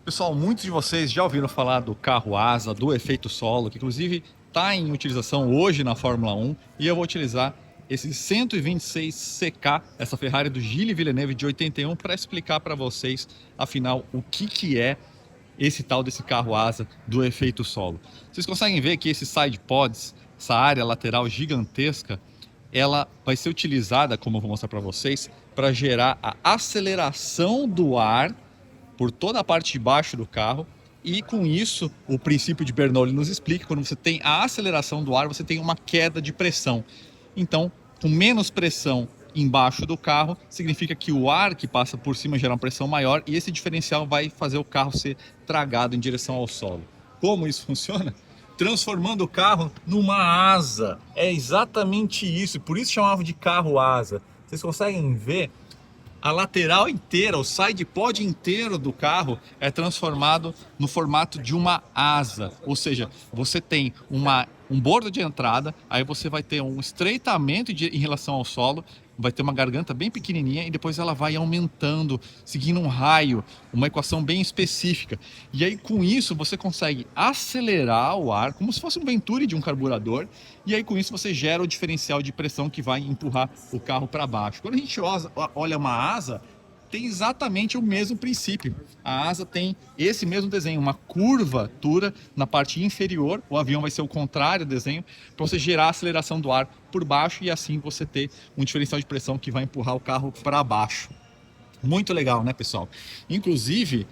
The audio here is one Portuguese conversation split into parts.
Pessoal, muitos de vocês já ouviram falar do carro asa, do efeito solo, que inclusive está em utilização hoje na Fórmula 1, e eu vou utilizar esse 126 CK, essa Ferrari do Gilles Villeneuve de 81, para explicar para vocês, afinal, o que é esse tal desse carro asa do efeito solo. Vocês conseguem ver que esses side pods, essa área lateral gigantesca, ela vai ser utilizada, como eu vou mostrar para vocês, para gerar a aceleração do ar por toda a parte de baixo do carro. E com isso, o princípio de Bernoulli nos explica que quando você tem a aceleração do ar, você tem uma queda de pressão. Então, com menos pressão embaixo do carro, significa que o ar que passa por cima gera uma pressão maior e esse diferencial vai fazer o carro ser tragado em direção ao solo. Como isso funciona? Transformando o carro numa asa. É exatamente isso, por isso chamava de carro asa. Vocês conseguem ver? A lateral inteira, o side pod inteiro do carro é transformado no formato de uma asa. Ou seja, você tem um bordo de entrada, aí você vai ter um estreitamento em relação ao solo, vai ter uma garganta bem pequenininha e depois ela vai aumentando, seguindo um raio, uma equação bem específica. E aí com isso você consegue acelerar o ar, como se fosse um venturi de um carburador, e aí com isso você gera o diferencial de pressão que vai empurrar o carro para baixo. Quando a gente olha uma asa, tem exatamente o mesmo princípio. A asa tem esse mesmo desenho, uma curvatura na parte inferior. O avião vai ser o contrário do desenho, para você gerar a aceleração do ar por baixo e assim você ter um diferencial de pressão que vai empurrar o carro para baixo. Muito legal, né, pessoal? Inclusive,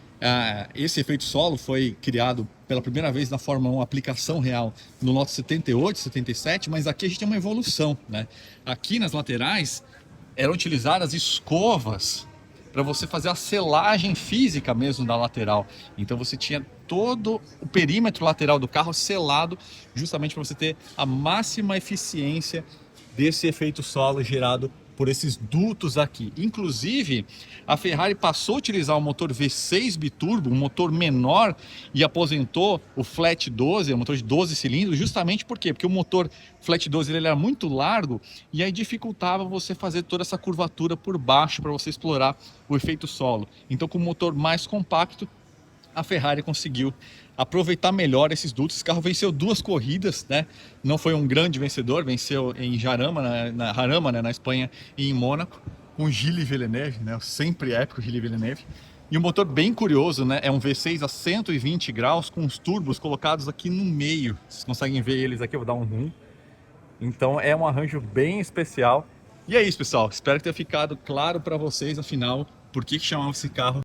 esse efeito solo foi criado pela primeira vez na Fórmula 1, aplicação real no lote 78, 77, mas aqui a gente tem uma evolução, né? Aqui nas laterais eram utilizadas escovas para você fazer a selagem física mesmo da lateral. Então você tinha todo o perímetro lateral do carro selado, justamente para você ter a máxima eficiência desse efeito solo gerado por esses dutos aqui. Inclusive, a Ferrari passou a utilizar o motor V6 biturbo, um motor menor, e aposentou o Flat 12, o motor de 12 cilindros, justamente por quê? Porque o motor Flat 12 ele era muito largo e aí dificultava você fazer toda essa curvatura por baixo para você explorar o efeito solo. Então, com um motor mais compacto, a Ferrari conseguiu aproveitar melhor esses dutos. Esse carro venceu 2 corridas, né? Não foi um grande vencedor, venceu em Jarama, Jarama, né? Na Espanha, e em Mônaco, com Gilles Villeneuve, né? O sempre épico Gilles Villeneuve. E um motor bem curioso, né? É um V6 a 120 graus com os turbos colocados aqui no meio. Vocês conseguem ver eles aqui, eu vou dar um zoom. Então é um arranjo bem especial. E é isso, pessoal. Espero que tenha ficado claro para vocês, afinal, por que chamava esse carro